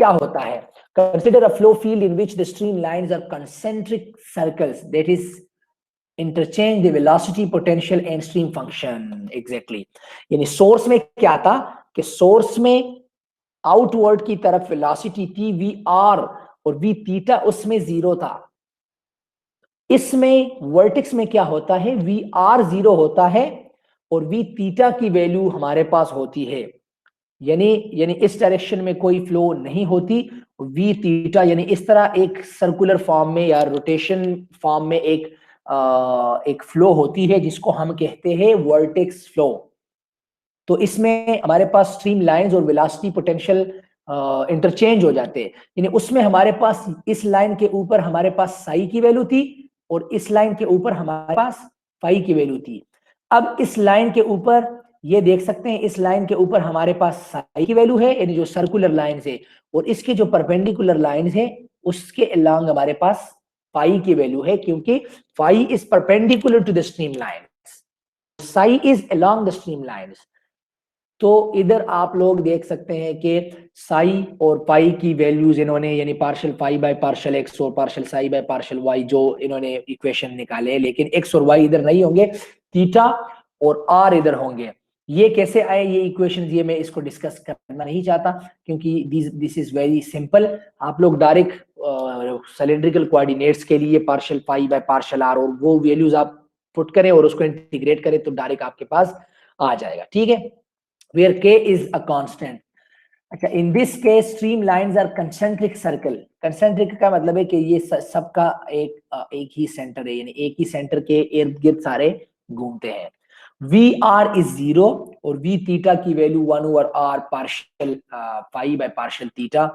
क्या होता है? Consider a flow field in which the stream lines are concentric circles that is interchange the velocity potential and stream function. Exactly, यानी source में क्या था कि सोर्स में आउटवर्ड की तरफ वेलोसिटी थी वी आर और वी थीटा उसमें 0 था। इसमें वर्टेक्स में क्या होता है, वी आर 0 होता है और वी थीटा की वैल्यू हमारे पास होती है, यानी इस डायरेक्शन में कोई फ्लो नहीं होती। वी थीटा यानी इस तरह एक सर्कुलर फॉर्म में या रोटेशन फॉर्म में एक फ्लो होती है जिसको हम कहते हैं वर्टेक्स फ्लो। तो इसमें हमारे पास स्ट्रीम लाइंस और वेलोसिटी पोटेंशियल इंटरचेंज हो जाते हैं, यानी उसमें हमारे पास इस लाइन के ऊपर हमारे पास साई की वैल्यू थी और इस लाइन के ऊपर हमारे पास फाई की वैल्यू थी। अब इस लाइन के ऊपर ये देख सकते हैं, इस लाइन के ऊपर हमारे पास साई की वैल्यू है, यानी जो सर्कुलर लाइन है, और इसके जो परपेंडिकुलर लाइन है उसके अलोंग हमारे पास फाई की वैल्यू है, क्योंकि phi is perpendicular to the stream line, psi is along the stream lines. तो इधर आप लोग देख सकते हैं कि साई और पाई की वैल्यूज इन्होंने, यानी partial phi by partial x और partial psi by partial y जो इन्होंने इक्वेशन निकाले, लेकिन एक्स और वाई इधर नहीं होंगे, थीटा और आर इधर होंगे। ये कैसे आए ये इक्वेशंस, ये मैं इसको डिस्कस करना नहीं चाहता क्योंकि दिस इज वेरी सिंपल। आप लोग डायरेक्ट सिलेंड्रिकल कोऑर्डिनेट्स के लिए partial phi by partial R और वो वैल्यूज आप पुट करें और उसको इंटीग्रेट करें तो डायरेक्ट आपके पास आ जाएगा, ठीक है। where k is a constant. अच्छा, in this case streamlines are concentric circle. concentric का मतलब है कि ये सबका एक ही सेंटर है, यानी एक ही सेंटर के इर्द गिर्द सारे घूमते हैं। वी आर इज 0 और वी थीटा की value 1/r partial phi by partial theta,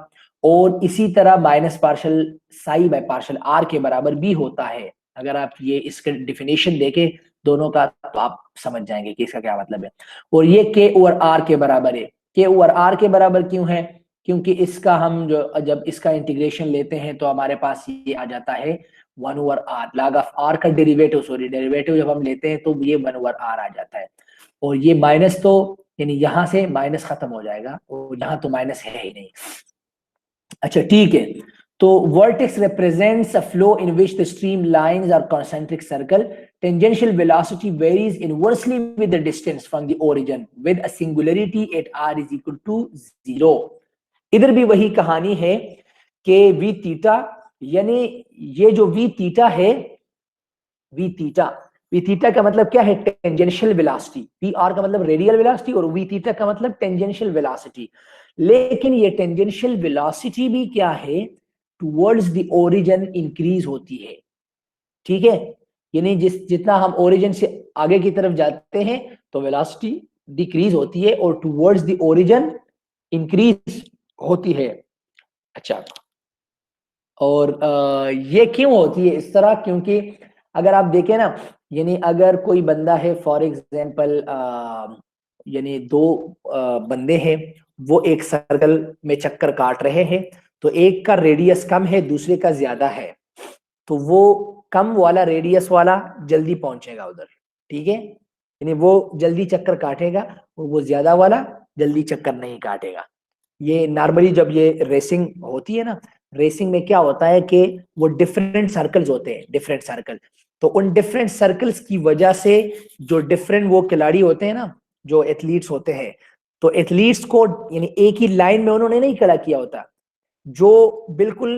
और इसी तरह minus partial psi by partial R के बराबर भी होता है। अगर आप ये इसका डिफिनेशन देखें दोनों का तो आप समझ जाएंगे कि इसका क्या मतलब है। और ये k/r के बराबर है। k/r के बराबर क्यों है? क्योंकि इसका हम जब इसका इंटीग्रेशन लेते हैं तो हमारे पास ये आ जाता है 1/r, log ऑफ r का डेरिवेटिव जब हम लेते हैं तो ये 1/r आ जाता है। और ये माइनस तो यानी यहां से माइनस खत्म हो जाएगा और यहां तो माइनस है ही नहीं। अच्छा ठीक है, तो vertex represents a flow in which the stream lines are concentric circle. Tangential velocity varies inversely with the distance from the origin with a singularity at r is equal to 0. इधर भी वही कहानी है कि v थीटा, यानी ये जो v theta है, v थीटा का मतलब क्या है? Tangential velocity. वी आर का मतलब रेडियल वेलोसिटी और v थीटा का मतलब टेंजेंशियल वेलोसिटी। लेकिन ये टेंजेंशियल वेलोसिटी भी क्या है? टुवर्ड्स द ओरिजिन इंक्रीज होती है, ठीक है। यानी जितना हम ओरिजिन से आगे की तरफ जाते हैं तो वेलोसिटी डिक्रीज होती है और टुवर्ड्स द ओरिजिन इंक्रीज होती है। अच्छा, और ये क्यों होती है इस तरह? क्योंकि अगर आप देखें ना, यानी अगर कोई बंदा है फॉर एग्जांपल, यानी दो बंदे हैं, वो एक सर्कल में चक्कर काट रहे हैं, तो एक का रेडियस कम है दूसरे का ज्यादा है, तो वो कम वाला रेडियस वाला जल्दी पहुंचेगा उधर, ठीक है। यानी वो जल्दी चक्कर काटेगा और वो ज्यादा वाला जल्दी चक्कर नहीं काटेगा। ये नॉर्मली जब ये रेसिंग होती है ना, रेसिंग में क्या होता है कि वो डिफरेंट सर्कल्स होते हैं, डिफरेंट सर्कल, तो उन डिफरेंट सर्कल्स की वजह से जो डिफरेंट वो खिलाड़ी होते हैं ना, जो एथलीट्स होते हैं, तो एथलीट्स को यानी एक ही लाइन में उन्होंने नहीं खड़ा किया होता। जो बिल्कुल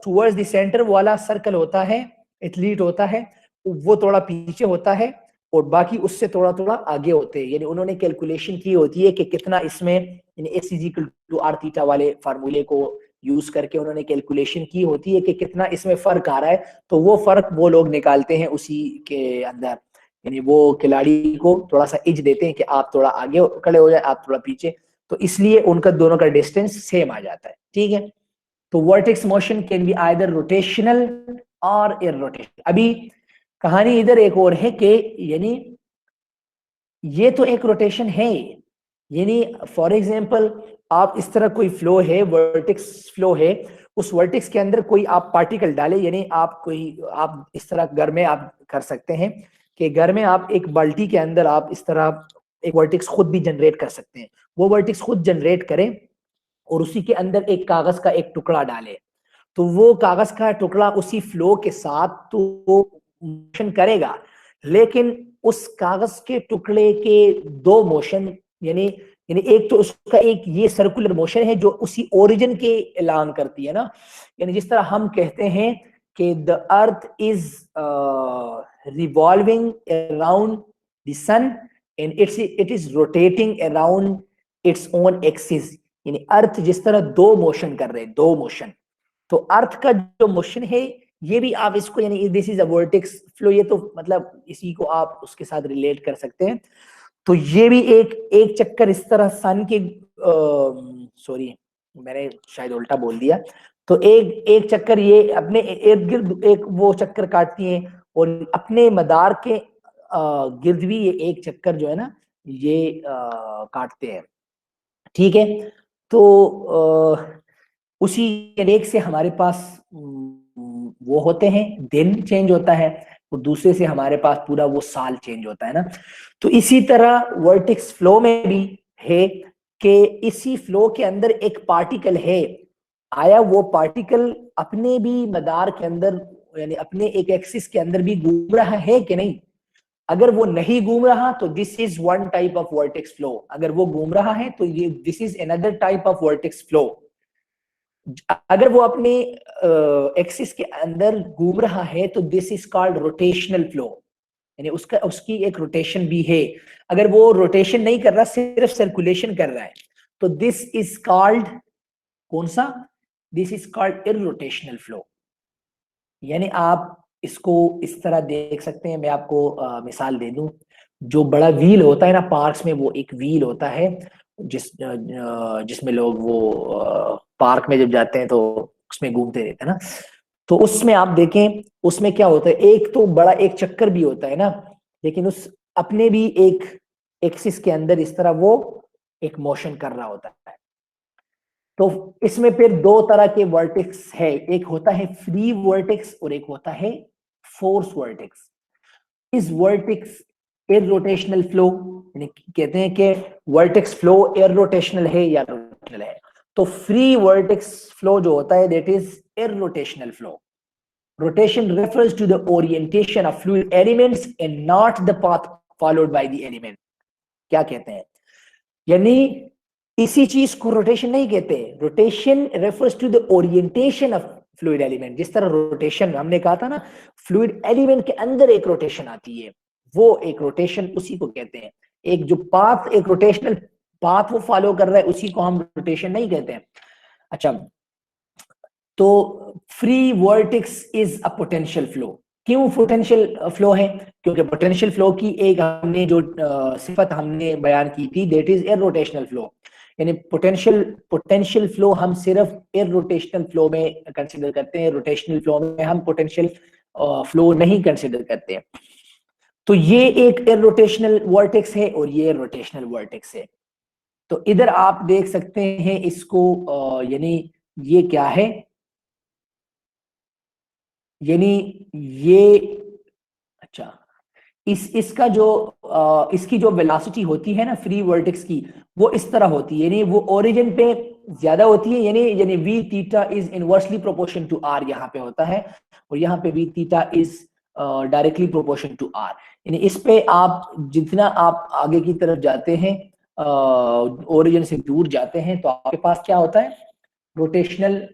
टुवर्ड्स द सेंटर वाला सर्कल होता है, एथलीट होता है, वो थोड़ा पीछे होता है और बाकी उससे थोड़ा थोड़ा आगे होते हैं। यानी उन्होंने कैलकुलेशन की होती है कि कितना इसमें, यानी x equal to R theta वाले फार्मूले को यूज करके उन्होंने कैलकुलेशन की होती है कि कितना इसमें फर्क आ रहा है, तो वो फर्क वो लोग निकालते हैं उसी के अंदर। यानी वो खिलाड़ी को थोड़ा सा एज देते हैं कि आप थोड़ा आगे खड़े हो जाए, आप थोड़ा पीछे, तो इसलिए उनका दोनों का डिस्टेंस सेम आ जाता है, ठीक है। तो vertex motion can be either rotational और इररोटेशनल। अभी कहानी इधर एक और है कि यानी ये तो एक रोटेशन है, यानी फॉर एग्जांपल आप इस तरह कोई फ्लो है, वर्टेक्स फ्लो है, उस वर्टेक्स के अंदर कोई आप पार्टिकल डाले, यानी आप इस तरह घर में आप कर सकते हैं कि घर में आप एक बाल्टी के अंदर आप इस तरह एक वर्टेक्स खुद भी जनरेट कर सकते हैं। वो वर्टेक्स खुद जनरेट करें और उसी के अंदर एक कागज का एक टुकड़ा डाले, तो वो कागज का टुकड़ा उसी फ्लो के साथ तो मोशन करेगा, लेकिन उस कागज के टुकड़े के दो मोशन, यानी यानी एक तो उसका एक ये सर्कुलर मोशन है जो उसी ओरिजिन के ऐलान करती है ना, यानी जिस तरह हम कहते हैं कि the earth is revolving around the sun and it is rotating around its own axis, यानी अर्थ जिस तरह दो मोशन कर रहे हैं, दो मोशन, तो अर्थ का जो मोशन है ये भी आप इसको, यानी this is a vertex flow, ये तो मतलब इसी को आप उसके साथ रिलेट कर सकते हैं। तो ये भी एक चक्कर इस तरह सन के, सॉरी मैंने शायद उल्टा बोल दिया, तो एक चक्कर ये अपने इर्द गिर्द एक वो चक्कर काटती है, और अपने मदार के गिर्द भी ये एक चक्कर जो है ना ये काटते हैं, ठीक है। तो उसी एक से हमारे पास वो होते हैं, दिन चेंज होता है, और दूसरे से हमारे पास पूरा वो साल चेंज होता है ना। तो इसी तरह वर्टेक्स फ्लो में भी है कि इसी फ्लो के अंदर एक पार्टिकल है, आया वो पार्टिकल अपने भी मदार के अंदर, यानी अपने एक एक्सिस के अंदर भी घूम रहा है कि नहीं। अगर वो नहीं घूम रहा तो this is one type of vertex flow, अगर वो घूम रहा है तो ये this is another type of vertex flow. अगर वो अपने एक्सिस के अंदर घूम रहा है तो this is called rotational flow, यानी उसकी एक रोटेशन भी है। अगर वो रोटेशन नहीं कर रहा, सिर्फ सर्कुलेशन कर रहा है, तो दिस इज कॉल्ड कौन सा, दिस इज कॉल्ड इररोटेशनल फ्लो। यानी आप इसको इस तरह देख सकते हैं, मैं आपको मिसाल दे दूं, जो बड़ा व्हील होता है ना पार्क्स में, वो एक व्हील होता है जिसमें लोग वो पार्क में जब जाते हैं तो उसमें घूमते रहते हैं ना, तो उसमें आप देखें उसमें क्या होता है, एक तो बड़ा एक चक्कर भी होता है ना, लेकिन उस अपने भी एक एक्सिस के अंदर इस तरह वो एक मोशन कर रहा होता है। तो इसमें फिर दो तरह के वर्टेक्स है, एक होता है फ्री वर्टेक्स और एक होता है फोर्स वर्टेक्स। इस वर्टेक्स इररोटेशनल फ्लो, यानी कहते हैं कि वर्टेक्स फ्लो इररोटेशनल है या रोटेशनल है। तो फ्री वर्टेक्स फ्लो जो होता है that is irrotational flow. Rotation refers to the orientation of fluid elements and not the path followed by the element. क्या कहते हैं, यानी इसी चीज को रोटेशन नहीं कहते, rotation refers to the orientation of fluid element. जिस तरह रोटेशन हमने कहा था ना, फ्लूइड एलिमेंट के अंदर एक रोटेशन आती है, वो एक रोटेशन उसी को कहते हैं। एक जो पाथ, एक रोटेशनल पाथ वो फॉलो कर रहा है, उसी को हम रोटेशन नहीं कहते हैं। अच्छा, तो free vertex is a potential flow. क्यों पोटेंशियल फ्लो है, क्योंकि पोटेंशियल फ्लो की एक हमने जो सिफत हमने बयान की थी दैट इज इररोटेशनल फ्लो, यानी पोटेंशियल फ्लो हम सिर्फ इररोटेशनल फ्लो में कंसीडर करते हैं, रोटेशनल फ्लो में हम पोटेंशियल फ्लो नहीं कंसीडर करते हैं। तो ये एक इररोटेशनल वर्टेक्स है और ये रोटेशनल वर्टेक्स है। तो इधर आप देख सकते हैं इसको, यानी ये क्या है, यानी ये, अच्छा, इसका जो इसकी जो वेलोसिटी होती है ना फ्री वर्टेक्स की, वो इस तरह होती है, यानी वो ओरिजिन पे ज्यादा होती है, यानी V theta is inversely proportion to R यहाँ पे होता है, और यहाँ पे V theta is directly proportion to R. यानी इस पे आप जितना आप आगे की तरफ जाते हैं, ओरिजिन से दूर जाते हैं, तो आपके पास क्या होता है, रोटेशनल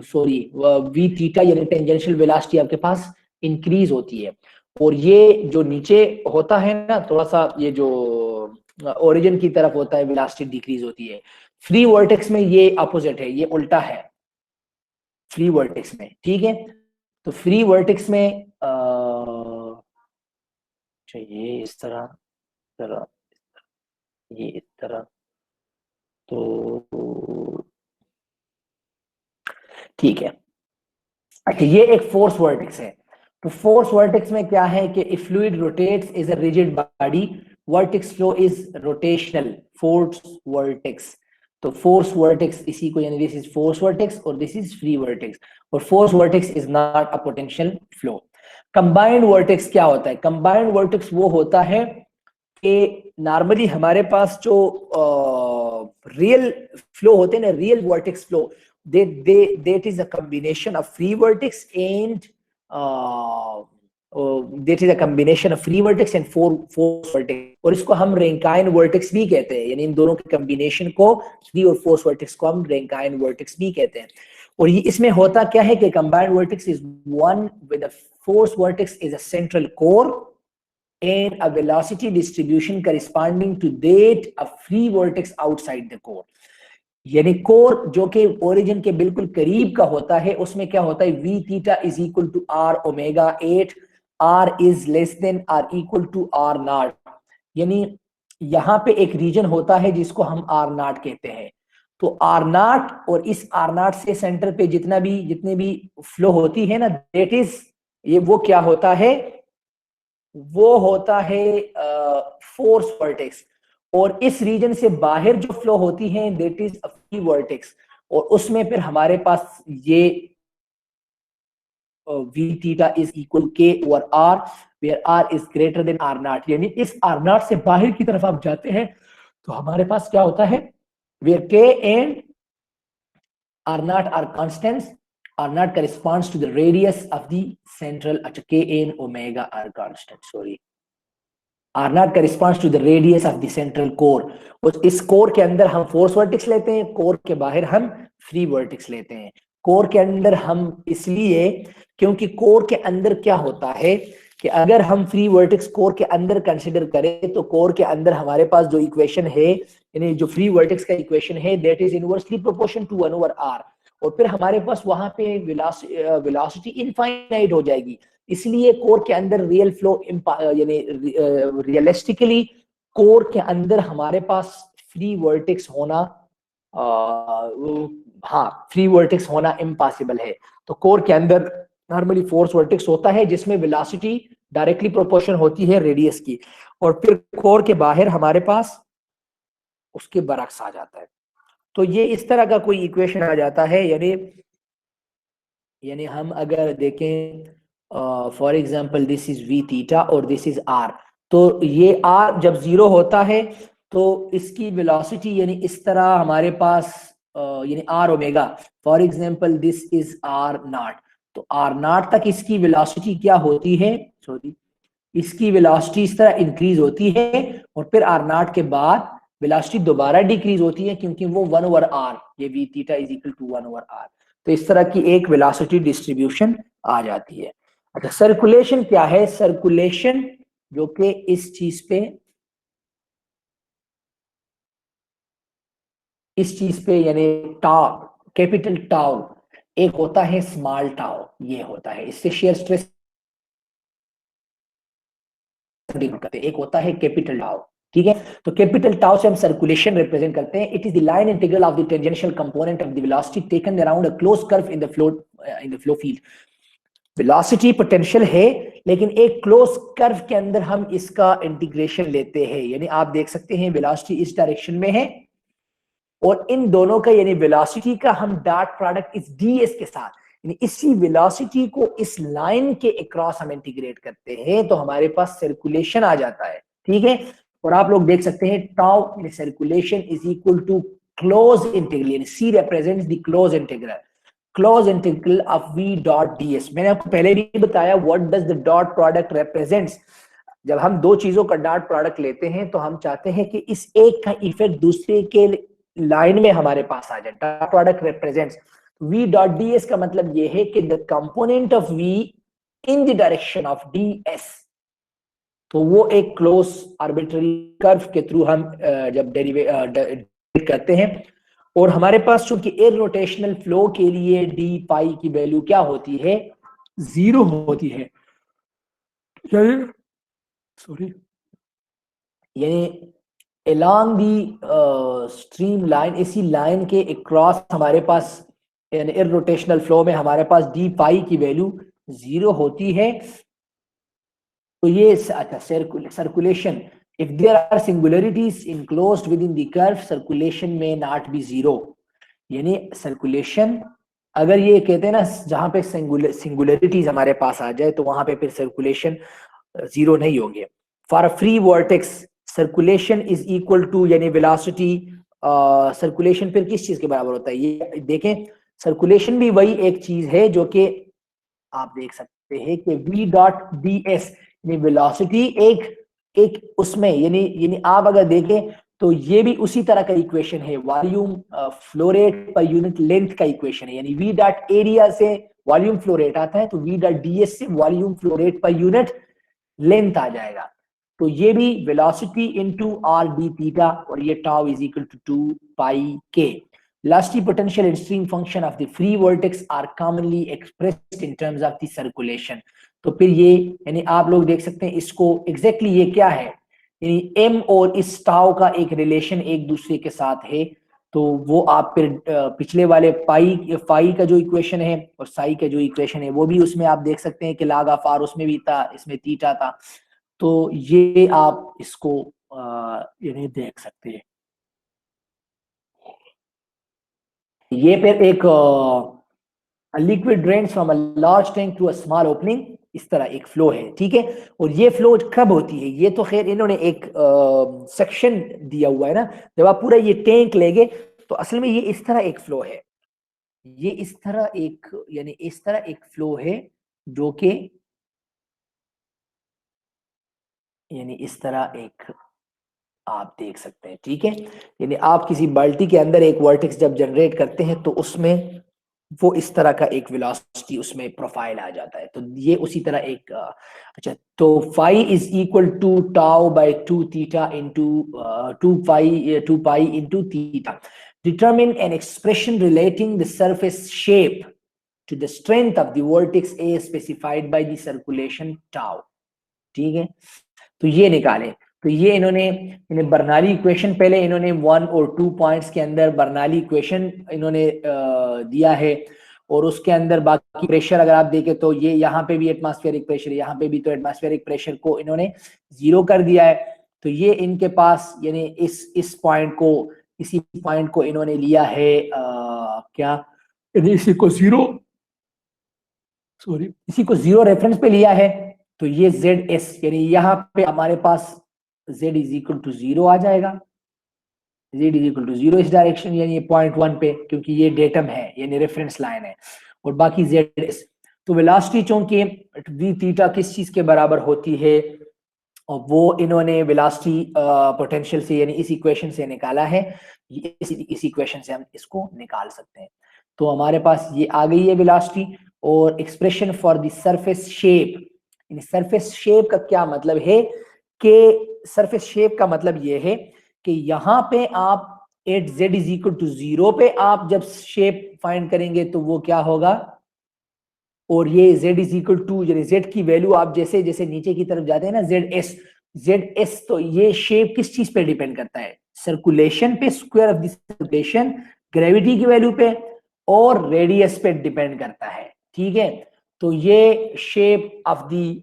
सॉरी वी थीटा यानी टेंजेंशियल वेलोसिटी आपके पास इंक्रीज होती है, और ये जो नीचे होता है ना थोड़ा सा, ये जो ओरिजिन की तरफ होता है वेलोसिटी डिक्रीज होती है। फ्री वर्टेक्स में ये अपोजिट है, ये उल्टा है फ्री वर्टेक्स में, ठीक है। तो फ्री वर्टेक्स में ये इस तरह, तरह ये इस तरह, तो ठीक है। अच्छा, ये एक फोर्स वर्टेक्स है। तो फोर्स वर्टेक्स में क्या है कि if fluid rotates is a rigid body, vertex flow is rotational force vertex. तो फोर्स वर्टेक्स इसी को, यानी दिस इज फोर्स वर्टेक्स और दिस इज फ्री वर्टेक्स, और force vertex is not a potential flow. Combined vertex क्या होता है, combined vertex वो होता है कि नॉर्मली हमारे पास जो रियल फ्लो होते हैं ना, real vertex flow, that is a combination of free vertex and that is a combination of free vertex and force vertex, और इसको हम रैंकाइन वर्टेक्स भी कहते हैं, यानी इन दोनों के कॉम्बिनेशन को, फ्री और फोर्स वर्टेक्स को हम रैंकाइन वर्टेक्स भी कहते हैं। और ये इसमें होता क्या है कि combined vertex is one with the force vertex is a central core and a velocity distribution corresponding to that of free vertex outside the core। यानी कोर जो कि ओरिजिन के बिल्कुल करीब का होता है, उसमें क्या होता है, v theta is equal to r omega 8, r is less than R equal to r naught. यानी यहाँ पे एक रीजन होता है जिसको हम r नॉट कहते हैं। तो r नॉट और इस r नॉट से सेंटर पे जितने भी फ्लो होती है ना, दैट इज, ये वो क्या होता है, वो होता है फोर्स वर्टेक्स। और इस रीजन से बाहर जो फ्लो होती है that is a free vortex, और उसमें फिर हमारे पास ये v theta is equal k over r, where r is greater than r naught. यानी इस r नॉट से बाहर की तरफ आप जाते हैं तो हमारे पास क्या होता है, where k and r naught are constants, r naught corresponds to the radius of the central, अच्छा k and omega are constant, sorry, r naught corresponds to the radius of the central core। और इस core के अंदर हम force vertex लेते हैं, core के बाहर हम फ्री वर्टेक्स लेते हैं। कोर के अंदर हम इसलिए, क्योंकि कोर के अंदर क्या होता है कि अगर हम फ्री वर्टेक्स कोर के अंदर कंसिडर करें तो कोर के अंदर हमारे पास जो इक्वेशन है, यानी जो फ्री वर्टेक्स का इक्वेशन है, that is inversely proportion to 1 over r, और फिर हमारे पास वहां पे वेलोसिटी इनफाइनाइट हो जाएगी। इसलिए कोर के अंदर रियल फ्लो, यानी रियलिस्टिकली कोर के अंदर हमारे पास फ्री वर्टेक्स होना, हाँ, फ्री वर्टेक्स होना इम्पॉसिबल है। तो कोर के अंदर नॉर्मली फोर्स वर्टेक्स होता है जिसमें वेलोसिटी डायरेक्टली प्रोपोर्शन होती है रेडियस की, और फिर कोर के बाहर हमारे पास उसके बरक्स आ जाता है। तो ये इस तरह का कोई इक्वेशन आ जाता है। यानी हम अगर देखें for example this is v theta और दिस इज r, तो ये r जब 0 होता है तो इसकी वेलोसिटी यानी इस तरह हमारे पास यानी r omega, for example this is r not, तो r नॉट तक इसकी वेलोसिटी क्या होती है, सॉरी, इसकी वेलोसिटी इस तरह इंक्रीज होती है, और फिर r नॉट के बाद वेलोसिटी दोबारा डिक्रीज होती है क्योंकि वो 1 ओवर r, ये v theta is equal to 1 over r। तो इस तरह की एक वेलोसिटी डिस्ट्रीब्यूशन आ जाती है। अच्छा, सर्कुलेशन क्या है, सर्कुलेशन जो कि इस चीज पे यानी टाउ, कैपिटल टाउ, एक होता है स्मॉल टाउ, ये होता है, इससे शेयर स्ट्रेस करते हैं, एक होता है कैपिटल टाउ, ठीक है। तो कैपिटल टाउ से हम सर्कुलेशन रिप्रेजेंट करते हैं। It is the line integral of the tangential component of the velocity taken around a close curve in the flow field. Velocity potential है, लेकिन एक क्लोज कर्व के अंदर हम इसका इंटीग्रेशन लेते हैं। यानी आप देख सकते हैं वेलोसिटी इस डायरेक्शन में है, और इन दोनों का यानी वेलोसिटी का हम डॉट प्रोडक्ट इस ds के साथ, यानी इसी वेलोसिटी को इस लाइन के अक्रॉस हम इंटीग्रेट करते हैं, तो हमारे पास सर्कुलेशन आ जाता है, ठीक है। और आप लोग देख सकते हैं टाउ यानी circulation is equal to close integral, यानी c represents the close integral of v dot ds। मैंने आपको पहले भी बताया what does the dot product represents. जब हम दो चीजों का डॉट प्रोडक्ट लेते हैं तो हम चाहते हैं कि इस एक का इफेक्ट दूसरे के लाइन में हमारे पास आ जाए। Dot product represents v dot ds का मतलब ये है कि the component of v in the direction of ds, तो वो एक क्लोज आर्बिट्ररी कर्व के थ्रू हम जब डेरिवेट करते हैं। और हमारे पास चूंकि इररोटेशनल फ्लो के लिए डी पाई की वैल्यू क्या होती है, 0 होती है, सॉरी, यानी along the स्ट्रीम लाइन, इसी लाइन के अक्रॉस हमारे पास इररोटेशनल फ्लो में हमारे पास डी पाई की वैल्यू 0 होती है। तो ये अच्छा, circulation, if there are singularities enclosed within the curve, circulation may not be 0। यानी सर्कुलेशन, अगर ये कहते हैं ना जहां पे सिंगुलरिटीज हमारे पास आ जाए तो वहां पे फिर सर्कुलेशन 0 नहीं होंगे। For a free vortex circulation is equal to यानी वेलोसिटी सर्कुलेशन फिर किस चीज के बराबर होता है, ये देखें। सर्कुलेशन भी वही एक चीज है जो कि आप देख सकते हैं कि v डॉट डी एस यानी वेलोसिटी एक एक उसमें यानी यानी आप अगर देखें तो ये भी उसी तरह का इक्वेशन है, volume flow rate per unit length का इक्वेशन है। यानी v डॉट एरिया से वॉल्यूम फ्लो रेट आता है तो v डॉट डी एस से volume flow rate per unit length आ जाएगा। तो ये भी velocity into R D theta और ये tau is equal to 2 pi के। Velocity, potential and stream function of the free vortex are commonly expressed in terms of the circulation। तो फिर ये यानी आप लोग देख सकते हैं इसको एग्जैक्टली ये क्या है, यानी m और इस टाउ का एक रिलेशन एक दूसरे के साथ है। तो वो आप फिर पिछले वाले फाई का जो इक्वेशन है और साई का जो इक्वेशन है वो भी उसमें आप देख सकते हैं कि log ऑफ r उसमें भी था, इसमें थीटा था। तो ये आप इसको यानी देख सकते हैं। ये फिर एक liquid drains from a large tank to a small opening, इस तरह एक फ्लो है, ठीक है। और ये फ्लो कब होती है, ये तो खैर इन्होंने एक सेक्शन दिया हुआ है ना, जब आप पूरा ये टैंक लेंगे तो असल में ये इस तरह एक फ्लो है, ये इस तरह एक यानी इस तरह एक फ्लो है जो कि यानी इस तरह एक आप देख सकते हैं, ठीक है। यानी आप किसी बाल्टी के अंदर एक वर्टेक्स जब जनरेट करते हैं तो उसमें वो इस तरह का एक वेलोसिटी उसमें प्रोफाइल आ जाता है। तो ये उसी तरह एक अच्छा, तो phi is equal to tau by 2 theta into 2 pi into theta. Determine an expression relating the surface shape to the strength of the vortex a specified by the circulation tau, ठीक है। तो ये निकालें, तो ये इन्होंने बर्नौली इक्वेशन पहले इन्होंने 1 और 2 पॉइंट्स के अंदर बर्नौली इक्वेशन इन्होंने दिया है और उसके अंदर बाकी प्रेशर अगर आप देखें तो ये यहाँ पे भी एटमॉस्फेरिक प्रेशर, यहाँ पे भी तो एटमॉस्फेरिक प्रेशर को इन्होंने 0 कर दिया है। तो ये इनके पास यानी इस पॉइंट को, इसी पॉइंट को इन्होंने लिया है क्या, इसी को 0 सॉरी इसी को 0 रेफरेंस पे लिया है। तो ये जेड एस यानी यहाँ पे हमारे पास z इज इक्वल टू 0 आ जाएगा, z इज इक्वल टू 0 इस डायरेक्शन यानी पॉइंट 1 पे, क्योंकि ये डेटम है यानी रेफरेंस लाइन है, और बाकी जेड एस। तो वेलोसिटी चूंकि v थीटा किस चीज के बराबर होती है, और वो इन्होंने वेलोसिटी पोटेंशियल से यानी इस इक्वेशन से निकाला है, इस इक्वेशन से हम इसको निकाल सकते हैं। तो हमारे पास ये आ गई है वेलोसिटी, और expression for the surface shape. Surface shape का क्या मतलब है कि सरफेस शेप का मतलब ये है कि यहाँ पे आप at z is equal to 0 पे आप जब शेप फाइंड करेंगे तो वो क्या होगा, और ये z इज इक्वल टू यानी z की वैल्यू आप जैसे जैसे नीचे की तरफ जाते हैं ना जेड एस, तो ये शेप किस चीज पे डिपेंड करता है, सर्कुलेशन पे, square of the circulation, gravity की वैल्यू पे और रेडियस पे डिपेंड करता है, ठीक है। तो ये शेप ऑफ द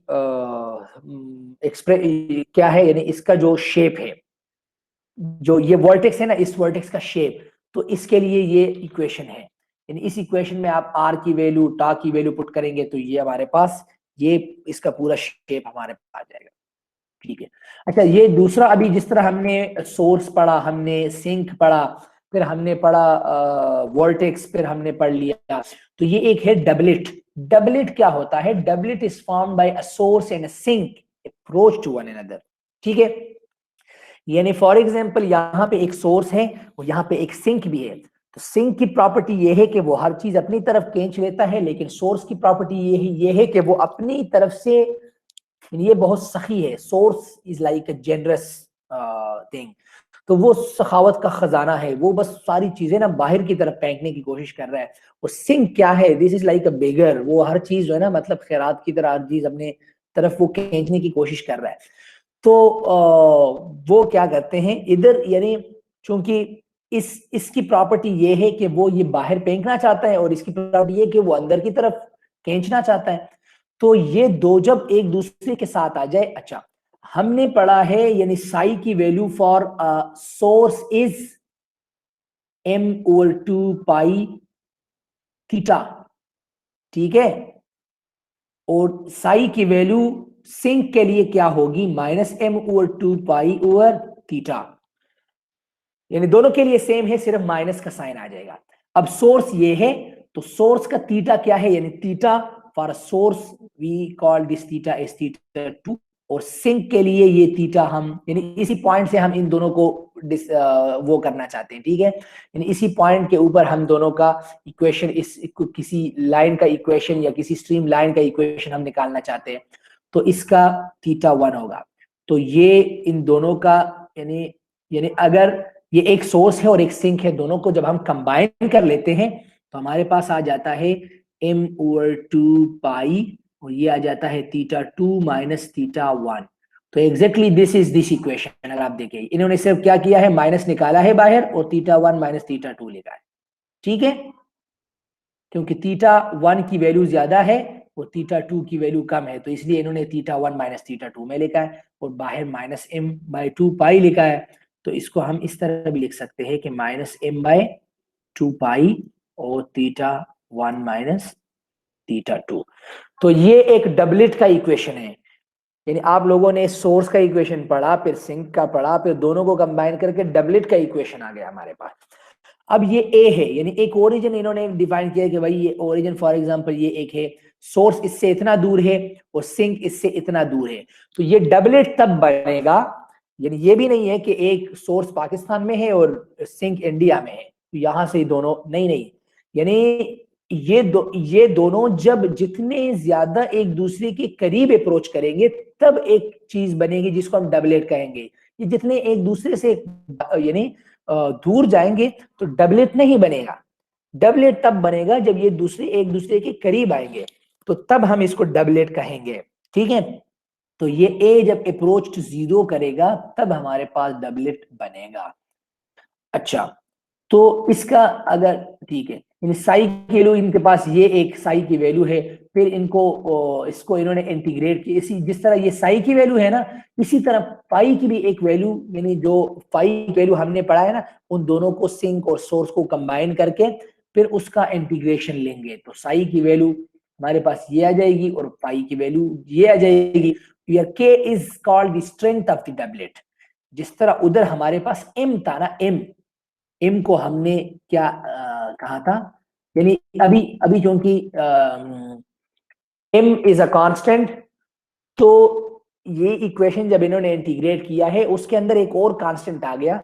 क्या है यानी इसका जो शेप है, जो ये वर्टेक्स है ना, इस वर्टेक्स का शेप, तो इसके लिए ये इक्वेशन है। यानी इस इक्वेशन में आप r की वैल्यू, टा की वैल्यू पुट करेंगे तो ये हमारे पास ये इसका पूरा शेप हमारे पास आ जाएगा, ठीक है। अच्छा, ये दूसरा अभी जिस तरह हमने सोर्स पढ़ा, हमने सिंक पढ़ा, फिर हमने पढ़ा वर्टेक्स, फिर हमने पढ़ लिया, तो ये एक है डबलेट। डबलेट क्या होता है, doublet is formed by a source and a sink approach to one another, ठीक है। यानी फॉर एग्जांपल यहाँ पे एक सोर्स है और यहाँ पे एक सिंक भी है। तो सिंक की प्रॉपर्टी ये है कि वो हर चीज अपनी तरफ खींच लेता है, लेकिन सोर्स की प्रॉपर्टी ये है कि वो अपनी तरफ से, ये बहुत सही है, source is like a generous thing. तो वो सखावत का खजाना है, वो बस सारी चीजें ना बाहर की तरफ फेंकने की कोशिश कर रहा है। और सिंक क्या है, दिस इज लाइक अ बेगर, वो हर चीज जो है ना मतलब खैरात की तरह हर चीज अपने तरफ वो खींचने की कोशिश कर रहा है। तो वो क्या करते हैं इधर, यानी चूंकि इसकी प्रॉपर्टी ये है कि वो ये बाहर फेंकना चाहता है और इसकी प्रॉपर्टी ये कि वो अंदर की तरफ खींचना चाहता है। तो ये दो जब एक दूसरे के साथ आ जाए, अच्छा हमने पढ़ा है यानी साई की value for source is m/2 pi theta, ठीक है। और साई की वैल्यू सिंक के लिए क्या होगी, -m/2 पाई ओवर थीटा। यानी दोनों के लिए सेम है, सिर्फ माइनस का साइन आ जाएगा। अब सोर्स ये है, तो सोर्स का थीटा क्या है, यानी theta for source we call this theta is theta 2, और सिंक के लिए ये थीटा हम, यानी इसी पॉइंट से हम इन दोनों को वो करना चाहते हैं, ठीक है। यानी इसी पॉइंट के ऊपर हम दोनों का इक्वेशन, इस किसी लाइन का इक्वेशन या किसी स्ट्रीम लाइन का इक्वेशन हम निकालना चाहते हैं, तो इसका थीटा 1 होगा। तो ये इन दोनों का, यानी यानी अगर ये एक सोर्स है और एक सिंक है, दोनों को जब हम कंबाइन कर लेते हैं तो हमारे पास आ जाता है m/2 पाई, और ये आ जाता है थीटा 2 माइनस थीटा 1। तो exactly this is this equation. अगर आप देखें, इन्होंने सिर्फ क्या किया है, माइनस निकाला है बाहर और थीटा 1 माइनस थीटा 2 लिखा है, ठीक है। क्योंकि थीटा 1 की वैल्यू ज्यादा है और थीटा 2 की वैल्यू कम है, तो इसलिए इन्होंने थीटा 1 माइनस थीटा 2 में लिखा है, और बाहर माइनस m/2 पाई लिखा है। तो इसको हम इस तरह भी लिख सकते हैं कि माइनस m/2 पाई और थीटा 1 माइनस थीटा 2। तो ये एक डबलेट का इक्वेशन है, यानी आप लोगों ने सोर्स का इक्वेशन पढ़ा, फिर सिंक का पढ़ा, फिर दोनों को कंबाइन करके डबलेट का इक्वेशन आ गया हमारे पास। अब ये ए है, यानी एक ओरिजिन इन्होंने डिफाइन किया कि भाई ये ओरिजिन, फॉर एग्जांपल ये एक है, सोर्स इससे इतना दूर है और सिंक इससे इतना दूर है, तो ये डबलेट तब बनेगा, यानी ये भी नहीं है कि एक सोर्स पाकिस्तान में है और सिंक इंडिया में है, तो यहां से दोनों, नहीं नहीं, यानी ये दोनों जब जितने ज्यादा एक दूसरे के करीब अप्रोच करेंगे तब एक चीज बनेगी जिसको हम डबलेट कहेंगे। ये जितने एक दूसरे से यानी दूर जाएंगे तो डबलेट नहीं बनेगा। डबलेट तब बनेगा जब ये दूसरे एक दूसरे के करीब आएंगे, तो तब हम इसको डबलेट कहेंगे, ठीक है। तो ये ए जब अप्रोच टू 0 करेगा तब हमारे पास डबलेट बनेगा। अच्छा, तो इसका अगर, ठीक है, साई की वैल्यू इनके पास, ये एक साई की वैल्यू है, फिर इनको इसको इन्होंने इंटीग्रेट किया, इसी जिस तरह ये साई की वैल्यू है ना, इसी तरह पाई की भी एक वैल्यू, यानी जो पाई की वैल्यू हमने पढ़ा है ना, उन दोनों को सिंक और सोर्स को कंबाइन करके फिर उसका इंटीग्रेशन लेंगे, तो साई की वैल्यू हमारे पास ये आ जाएगी और पाई की वैल्यू ये आ जाएगी। के is called the strength of the doublet. जिस तरह उधर हमारे पास एम था ना, एम को हमने क्या कहा था, यानी अभी अभी क्योंकि एम इज अ कांस्टेंट, तो ये इक्वेशन जब इन्होंने इंटीग्रेट किया है उसके अंदर एक और कांस्टेंट आ गया,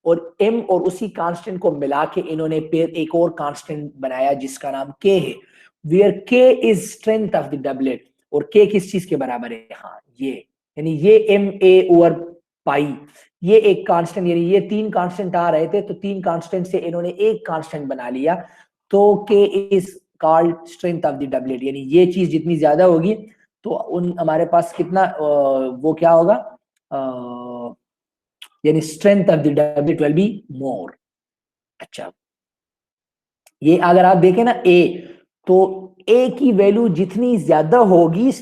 और एम और उसी कांस्टेंट को मिला के इन्होंने फिर एक और कांस्टेंट बनाया जिसका नाम के है, वेयर के is strength of the doublet. और के किस चीज के बराबर है, हाँ ये, यानी ये एम ए ओवर पाई, ये एक कांस्टेंट, यानी ये तीन कांस्टेंट आ रहे थे तो तीन कांस्टेंट से इन्होंने एक कांस्टेंट बना लिया, तो के is called strength of the doublet. यानी ये चीज जितनी ज्यादा होगी तो उन हमारे पास कितना वो क्या होगा, यानी strength of the doublet will be more. अच्छा, ये अगर आप देखें ना ए, तो ए की वैल्यू जितनी ज्यादा होगी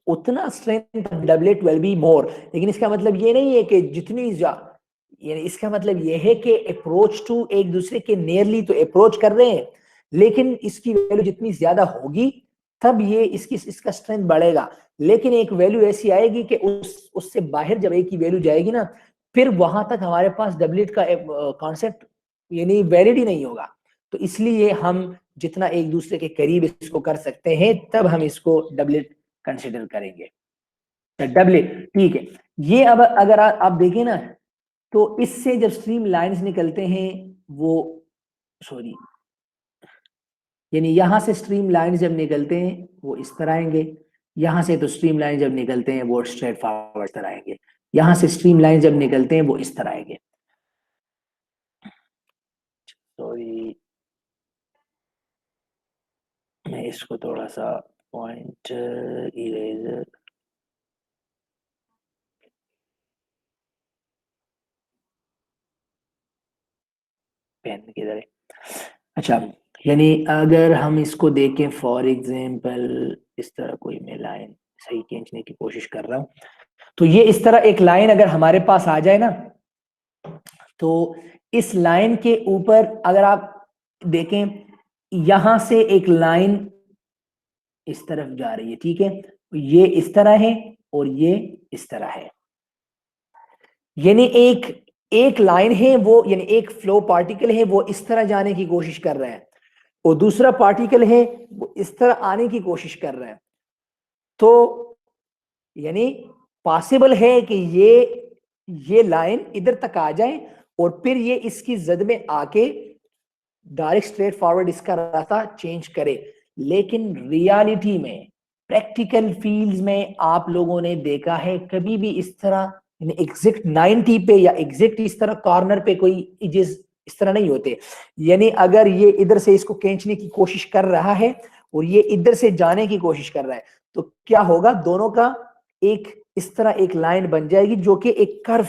उतना strength of doublet will be more. लेकिन इसका मतलब ये नहीं है कि जितनी यानी इसका मतलब ये है कि अप्रोच टू एक दूसरे के नियरली तो अप्रोच कर रहे हैं, लेकिन इसकी वैल्यू जितनी ज्यादा होगी तब ये इसका स्ट्रेंथ बढ़ेगा। लेकिन एक वैल्यू ऐसी आएगी कि उससे बाहर जब ए की वैल्यू जाएगी ना, फिर वहां तक हमारे पास डबलेट का कॉन्सेप्ट यानी वैलिड ही नहीं होगा। तो इसलिए हम जितना एक दूसरे के करीब इसको कर सकते हैं तब हम इसको डबलेट कंसिडर करेंगे। डबलेट, ठीक है। ये अब अगर आप देखें ना, तो इससे जब स्ट्रीम लाइंस निकलते हैं वो, सॉरी, यानी यहां से स्ट्रीम लाइन जब निकलते हैं वो इस तरह आएंगे, यहां से तो स्ट्रीम लाइन जब निकलते हैं वो स्ट्रेट फॉरवर्ड तरह आएंगे, यहां से स्ट्रीम लाइन जब निकलते हैं वो इस तरह आएंगे। सॉरी, मैं इसको थोड़ा सा पॉइंट इरेजर, पेन किधर है, अच्छा, यानी अगर हम इसको देखें फॉर एग्जांपल, इस तरह कोई मैं लाइन सही खींचने की कोशिश कर रहा हूं, तो ये इस तरह एक लाइन अगर हमारे पास आ जाए ना, तो इस लाइन के ऊपर अगर आप देखें, यहां से एक लाइन इस तरफ जा रही है, ठीक है, ये इस तरह है और ये इस तरह है, यानी एक एक लाइन है वो, यानी एक फ्लो पार्टिकल है वो इस तरह जाने की कोशिश कर रहा है, और दूसरा पार्टिकल है वो इस तरह आने की कोशिश कर रहा है। तो यानी पॉसिबल है कि ये लाइन इधर तक आ जाए और फिर ये इसकी जद में आके डायरेक्ट स्ट्रेट फॉरवर्ड इसका रास्ता चेंज करे। लेकिन रियलिटी में, प्रैक्टिकल फील्ड्स में आप लोगों ने देखा है कभी भी इस तरह एग्जैक्ट 90 पे या एग्जैक्ट इस तरह कॉर्नर पे कोई एजेस इस तरह नहीं होते। यानी अगर ये इधर से इसको खींचने की कोशिश कर रहा है और ये इधर से जाने की कोशिश कर रहा है, तो क्या होगा, दोनों का एक इस तरह एक लाइन बन जाएगी जो कि एक कर्व,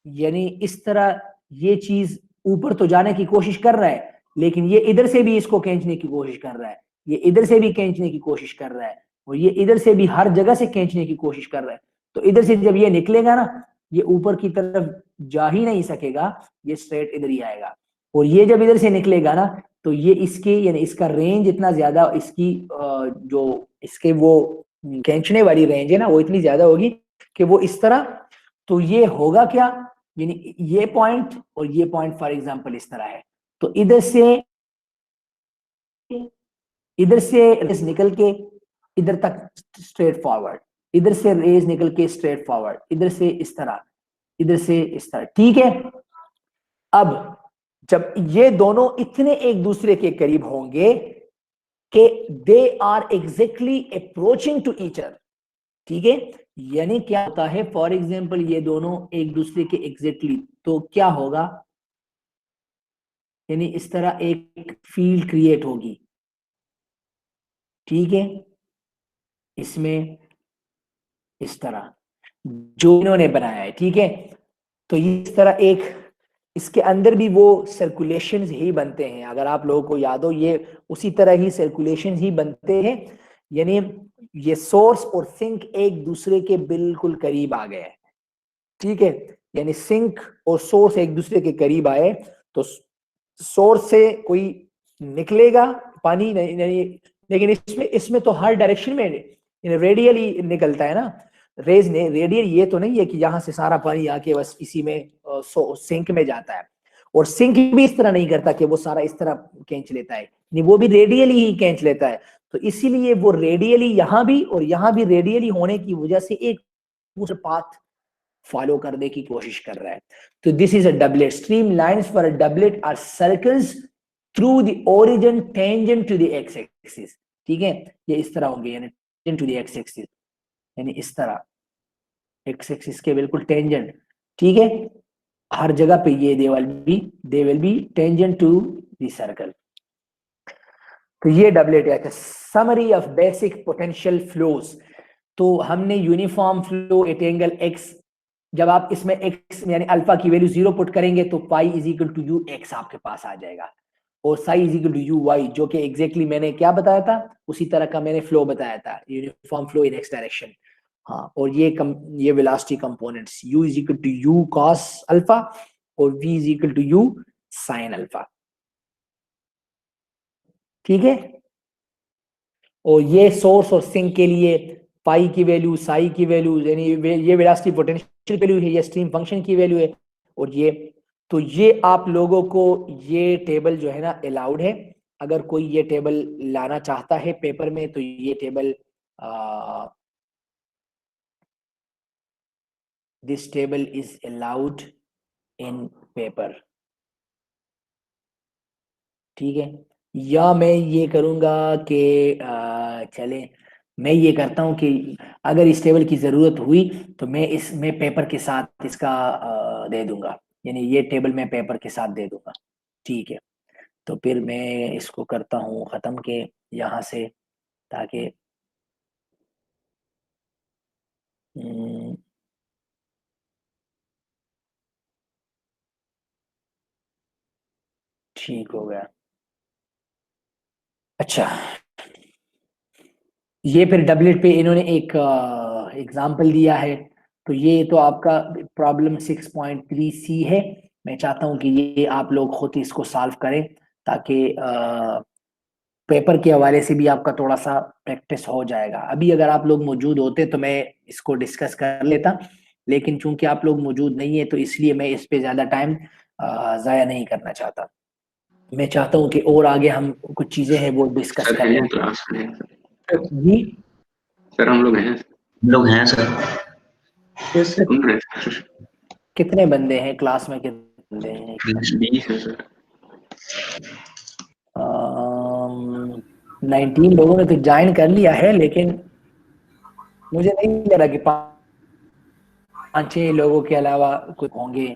यानी इस तरह ये चीज ऊपर तो जाने की कोशिश कर रहा है, लेकिन ये इधर से भी इसको खींचने की कोशिश कर रहा है, ये इधर से भी खींचने की कोशिश कर रहा है, और ये इधर से भी हर जगह से खींचने की कोशिश कर रहा है। तो इधर से जब ये निकलेगा ना, ये ऊपर की तरफ जा ही नहीं सकेगा, ये स्ट्रेट इधर ही आएगा। और ये जब इधर से निकलेगा ना, तो ये इसके यानी इसका रेंज इतना ज्यादा, इसकी जो इसके वो खींचने वाली रेंज है ना, वो इतनी ज्यादा होगी कि वो इस तरह, तो ये होगा क्या, यानी ये पॉइंट और ये पॉइंट फॉर एग्जांपल इस तरह है, तो इधर से रेस निकल के इधर तक स्ट्रेट फॉरवर्ड, इधर से रेस निकल के स्ट्रेट फॉरवर्ड, इधर से इस तरह, इधर से इस तरह, ठीक है। अब जब ये दोनों इतने एक दूसरे के करीब होंगे कि they are exactly approaching to each other, ठीक है, यानी क्या होता है, फॉर एग्जाम्पल ये दोनों एक दूसरे के एग्जैक्टली, तो क्या होगा, यानी इस तरह एक फील्ड क्रिएट होगी, ठीक है, इसमें इस तरह जो इन्होंने बनाया है, ठीक है। तो ये इस तरह एक, इसके अंदर भी वो सर्कुलेशन ही बनते हैं, अगर आप लोगों को याद हो, ये उसी तरह ही सर्कुलेशन ही बनते हैं, यानी ये सोर्स और सिंक एक दूसरे के बिल्कुल करीब आ गए, ठीक है, यानी सिंक और सोर्स एक दूसरे के करीब आए, तो सोर्स से कोई निकलेगा पानी नहीं, नहीं, लेकिन इसमें इसमें तो हर डायरेक्शन में रेडियली निकलता है ना, रेज ने रेडियल, ये तो नहीं है कि यहां से सारा पानी आके बस इसी में सिंक में जाता है, और सिंक भी इस तरह नहीं करता कि वो सारा इस तरह खींच लेता है, नहीं, वो भी रेडियली ही खींच लेता है। तो इसीलिए वो रेडियली यहां भी और यहां भी रेडियली होने की वजह से एक दूसरा पाथ फॉलो करने की कोशिश कर रहा है। तो this is a doublet, stream lines for a doublet are circles through the origin tangent to the X axis, ठीक है, ये इस तरह होंगे, यानी tangent to the X axis, यानी इस तरह एक्स एक्सिस के बिल्कुल टेंजेंट, ठीक है, हर जगह पे ये they will be tangent to the circle. तो ये डबलेट है। Summary of basic potential flows, तो हमने uniform flow at angle X, जब आप इसमें x यानी अल्फा की वैल्यू 0 पुट करेंगे तो phi is equal to U X आपके पास आ जाएगा, और psi is equal to U Y, जो कि एग्जैक्टली मैंने क्या बताया था, उसी तरह का मैंने फ्लो बताया था, uniform flow in X direction. हाँ, और ये velocity components u is equal to U cos alpha और v is equal to U sine alpha, ठीक है। और ये सोर्स और सिंक के लिए पाई की वैल्यू, साई की वैल्यू, यानी ये वेलोसिटी पोटेंशियल वैल्यू है, ये स्ट्रीम फंक्शन की वैल्यू है, और ये, तो ये आप लोगों को ये टेबल जो है ना अलाउड है, अगर कोई ये टेबल लाना चाहता है पेपर में तो ये table, this table is allowed in paper, ठीक है। या मैं ये करूंगा कि चले, मैं ये करता हूं कि अगर इस टेबल की जरूरत हुई तो मैं इसमें पेपर के साथ इसका दे दूंगा, यानी ये टेबल मैं पेपर के साथ दे दूंगा, ठीक है। तो फिर मैं इसको करता हूँ खत्म के यहाँ से, ताकि ठीक हो गया। अच्छा, ये फिर डबलेट पे इन्होंने एक एग्जाम्पल दिया है, तो ये तो आपका प्रॉब्लम 6.3 सी है। मैं चाहता हूँ कि ये आप लोग खुद इसको सॉल्व करें, ताकि पेपर के हवाले से भी आपका थोड़ा सा प्रैक्टिस हो जाएगा। अभी अगर आप लोग मौजूद होते तो मैं इसको डिस्कस कर लेता, लेकिन चूंकि आप लोग मौजूद नहीं है तो इसलिए मैं इस पे ज़्यादा टाइम ज़ाया नहीं करना चाहता। मैं चाहता हूँ कि और आगे हम कुछ चीज़ें हैं वो डिस्कस सर कर हैं लें। क्लास में। जी सर हम लोग हैं सर। सुन रहे सर। कितने बंदे हैं क्लास में, कितने बंदे हैं? 20 है सर। 19 लोगों ने तो ज्वाइन कर लिया है, लेकिन मुझे नहीं लग रहा कि 5-6 लोगों के अलावा कुछ होंगे।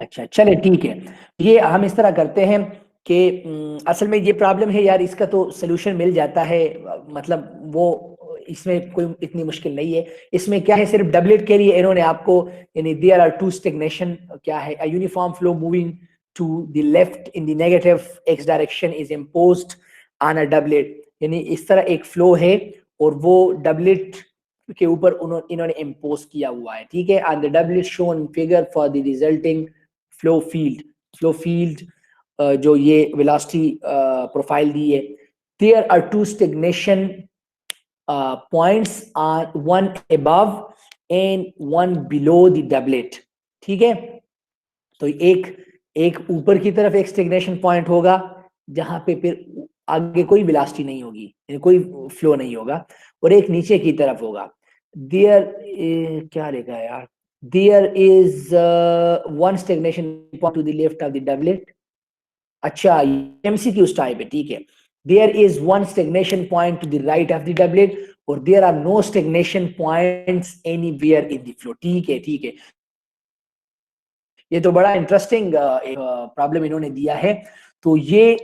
अच्छा चले ठीक है, ये हम इस तरह करते हैं कि असल में ये प्रॉब्लम है यार, इसका तो सोल्यूशन मिल जाता है, मतलब वो इसमें कोई इतनी मुश्किल नहीं है। इसमें क्या है, सिर्फ डबलेट के लिए इन्होंने आपको, यानी देयर आर टू स्टेग्नेशन, क्या है, a uniform flow moving to the left in the negative X direction is imposed on a doublet, यानी इस तरह एक फ्लो है और वो डबलेट के ऊपर इन्होंने इम्पोज किया हुआ है, ठीक है। And the doublet shown figure for the resulting flow field जो ये वेलोसिटी प्रोफाइल दी है, there are two stagnation points are one above and one below the doublet, ठीक है। तो एक ऊपर की तरफ एक स्टेग्नेशन पॉइंट होगा जहां पे फिर आगे कोई वेलोसिटी नहीं होगी, कोई फ्लो नहीं होगा, और एक नीचे की तरफ होगा। देयर क्या लिखा है यार, there is one stagnation point to the left of the doublet. अच्छा एमसीक्यूज टाइप है, ठीक है। There is one stagnation point to the right of the doublet और there are no stagnation points anywhere in the flow, ठीक है ठीक है। ये तो बड़ा इंटरेस्टिंग प्रॉब्लम इन्होंने दिया है। तो ये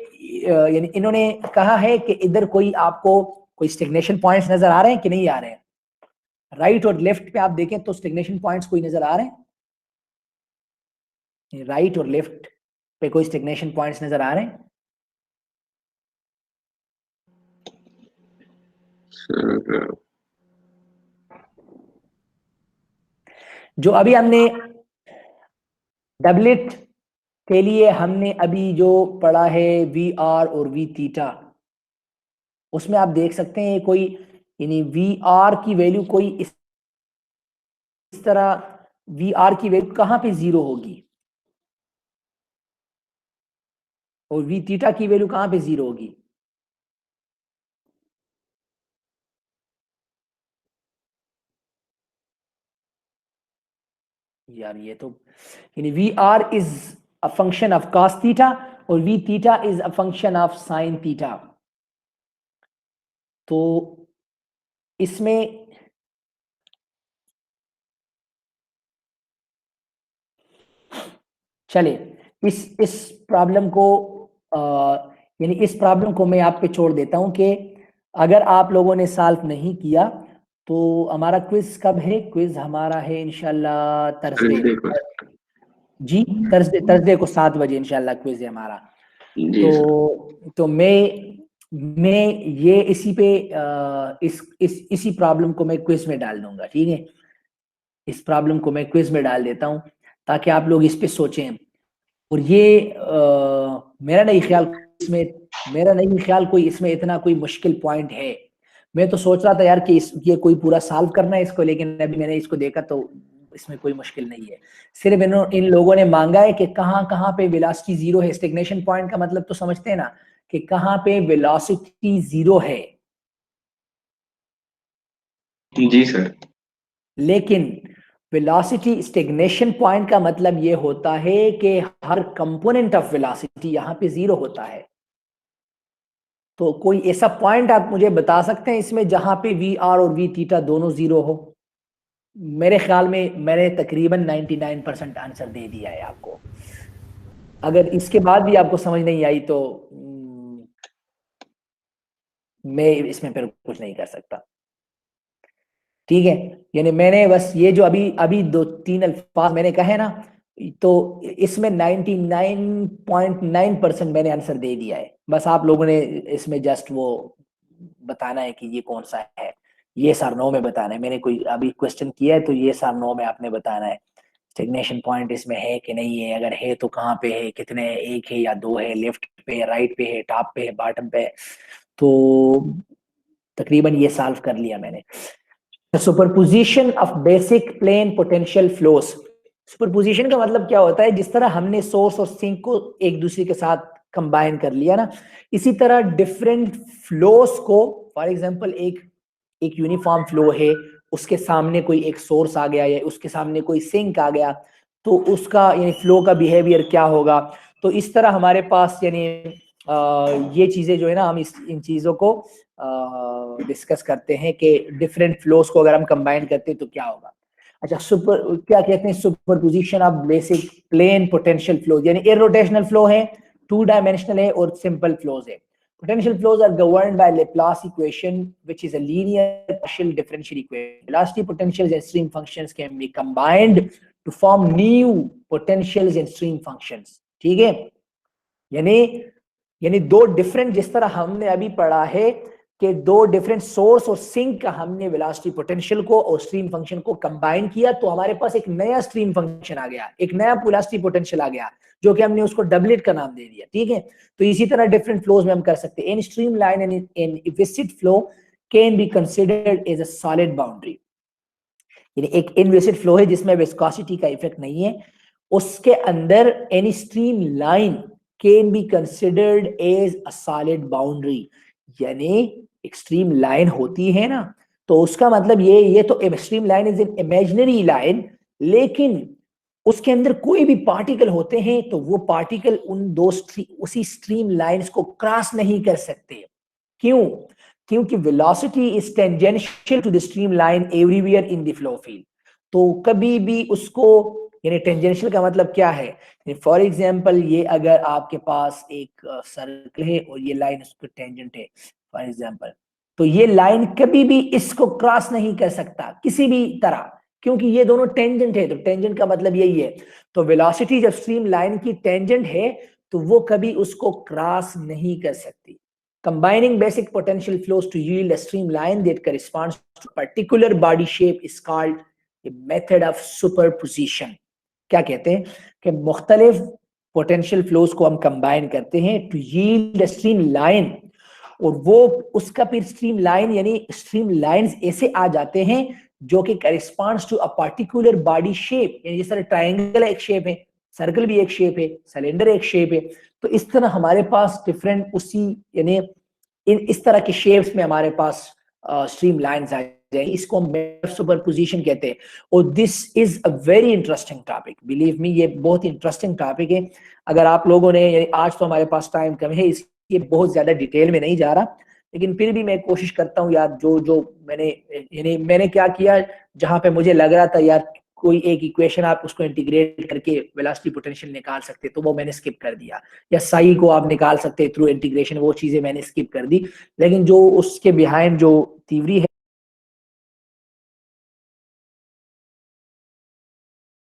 यानी इन्होंने कहा है कि इधर कोई आपको कोई स्टेग्नेशन पॉइंट्स नजर आ रहे हैं कि नहीं आ रहे हैं? राइट और लेफ्ट पे आप देखें तो स्टेग्नेशन पॉइंट्स कोई नजर आ रहे हैं? राइट और लेफ्ट पे कोई स्टेग्नेशन पॉइंट्स नजर आ रहे हैं? सर जो अभी हमने डबलेट के लिए हमने अभी जो पढ़ा है वी आर और वी थीटा, उसमें आप देख सकते हैं कोई, यानी वी आर की वैल्यू कोई इस तरह, वी आर की वैल्यू कहां पे जीरो होगी और वी थीटा की वैल्यू कहां पे जीरो होगी? यार ये तो, यानी V R is a function of cos theta और V theta is a function of sin theta. तो इसमें चले इस प्रॉब्लम को यानी इस प्रॉब्लम को मैं आप पे छोड़ देता हूं कि अगर आप लोगों ने सॉल्व नहीं किया तो हमारा क्विज कब है? क्विज हमारा है इंशाल्लाह थर्सडे। थर्सडे को। जी थर्सडे को 7 बजे इंशाल्लाह क्विज है हमारा। जी सर। तो मैं ये इसी पे इसी प्रॉब्लम को मैं क्विज में डाल दूंगा, ठीक है। इस प्रॉब्लम को मैं क्विज में डाल देता हूं ताकि आप लोग इस पे सोचें। और ये मेरा नहीं ख्याल इसमें मेरा नहीं ख्याल कोई इसमें इतना कोई मुश्किल पॉइंट है। मैं तो सोच रहा था यार कि ये कोई पूरा सॉल्व करना है इसको, लेकिन अभी मैंने इसको देखा तो इसमें कोई मुश्किल नहीं है। सिर्फ इन लोगों ने मांगा है कि कहाँ कहाँ पे वेलोसिटी जीरो है। स्टेग्नेशन पॉइंट का मतलब तो समझते हैं ना, कि कहाँ पे वेलोसिटी जीरो है। जी सर। लेकिन वेलोसिटी स्टेग्नेशन पॉइंट का मतलब ये होता है कि हर कंपोनेंट ऑफ वेलोसिटी यहां पे जीरो होता है। तो कोई ऐसा पॉइंट आप मुझे बता सकते हैं इसमें जहां पे वी आर और वी थीटा दोनों जीरो हो? मेरे ख्याल में मैंने तकरीबन 99% आंसर दे दिया है आपको। अगर इसके बाद भी आपको समझ नहीं आई तो मैं इसमें फिर कुछ नहीं कर सकता, ठीक है। यानी मैंने बस ये जो अभी अभी 2-3 अल्फाज मैंने कहे ना, तो इसमें 99.9% मैंने आंसर दे दिया है। बस आप लोगों ने इसमें जस्ट वो बताना है कि ये कौन सा है। ये सर नो में बताना है। मैंने कोई अभी क्वेश्चन किया है तो ये सर नो में आपने बताना है स्टेग्नेशन पॉइंट इसमें है कि नहीं है, अगर है तो कहाँ पे है, कितने है, एक है या दो है, लेफ्ट पे है, राइट पे है, टॉप पे है, बॉटम पे है। तो तकरीबन ये सॉल्व कर लिया मैंने। Superposition of basic plane potential flows. Superposition का मतलब क्या होता है, जिस तरह हमने सोर्स और सिंक को एक दूसरे के साथ कंबाइन कर लिया ना, इसी तरह डिफरेंट फ्लोस को, फॉर एग्जांपल एक यूनिफॉर्म फ्लो है, उसके सामने कोई एक सोर्स आ गया या उसके सामने कोई सिंक आ गया, तो उसका यानी फ्लो का बिहेवियर क्या होगा। तो इस तरह हमारे पास यानी ये चीजें जो है ना, हम इन चीजों को डिस्कस करते हैं कि डिफरेंट फ्लोस को अगर हम कंबाइन करते हैं तो क्या होगा। अच्छा, क्या कहते हैं, superposition of basic plane potential flow, यानी इररोटेशनल फ्लो है, 2 डायमेंशनल है और सिंपल फ्लोज है। Potential flows are governed by Laplace equation, which is a linear partial differential equation. Velocity potentials and stream functions can be combined to form new potentials and stream functions. ठीक है, यानी दो different, जिस तरह हमने अभी पढ़ा है कि दो डिफरेंट सोर्स और सिंक का हमने वेलोसिटी पोटेंशियल को और स्ट्रीम फंक्शन को कंबाइन किया, तो हमारे पास एक नया स्ट्रीम फंक्शन आ गया, एक नया वेलोसिटी पोटेंशियल आ गया, जो कि हमने उसको डबलेट का नाम दे दिया। ठीक है, तो इसी तरह डिफरेंट फ्लोज में हम कर सकते हैं। In streamline and inviscid flow can be considered as a solid boundary, यानी एक इनविस्कड फ्लो है जिसमें विस्कोसिटी का इफेक्ट नहीं है, उसके अंदर any stream line can be considered as a solid boundary. यानी एक स्ट्रीम लाइन होती है ना, तो उसका मतलब ये तो stream line is an imaginary line, लेकिन उसके अंदर कोई भी पार्टिकल होते हैं तो वो पार्टिकल उन दो उसी स्ट्रीम लाइंस को क्रॉस नहीं कर सकते। क्यों? क्योंकि velocity is tangential to the stream line everywhere in the flow field. तो कभी भी उसको, यानी टेंजेंशियल का मतलब क्या है, फॉर एग्जांपल ये अगर आपके पास एक सर्कल है और ये लाइन उस पर टेंजेंट है फॉर एग्जांपल, तो ये लाइन कभी भी इसको क्रॉस नहीं कर सकता किसी भी तरह, क्योंकि ये दोनों टेंजेंट है। तो टेंजेंट का मतलब यही है। तो वेलोसिटी जब स्ट्रीम लाइन की टेंजेंट है तो वो कभी उसको क्रॉस नहीं कर सकती। Combining basic potential flows to yield a streamline that corresponds to particular body shape is called a method of superposition. क्या कहते हैं कि मुख्तलिफ पोटेंशियल फ्लोज को हम कंबाइन करते हैं to yield a streamline, और वो उसका फिर स्ट्रीम लाइन यानी स्ट्रीम लाइंस ऐसे आ जाते हैं जो कि corresponds to a particular body shape, यानी जिस तरह ट्रायंगल एक शेप है, सर्कल भी एक शेप है, सिलेंडर एक शेप है, तो इस तरह हमारे पास डिफरेंट उसी यानी इस तरह के शेप्स में हमारे पास स्ट्रीम लाइंस आ जाएंगी। इसको हम सुपरपोजिशन कहते हैं। और this is a very interesting topic, believe me, ये बहुत इंटरेस्टिंग टॉपिक है। अगर आप लोगों ने, यानी आज तो हमारे पास टाइम कम है, इसलिए बहुत ज्यादा डिटेल में नहीं जा रहा, लेकिन फिर भी मैं कोशिश करता हूँ यार, जो मैंने क्या किया, जहां पे मुझे लग रहा था यार कोई एक इक्वेशन आप उसको इंटीग्रेट करके वेलोसिटी पोटेंशियल निकाल सकते, तो वो मैंने स्किप कर दिया, या साई को आप निकाल सकते थ्रू इंटीग्रेशन, वो चीजें मैंने स्किप कर दी। लेकिन जो उसके बिहाइंड जो थ्योरी है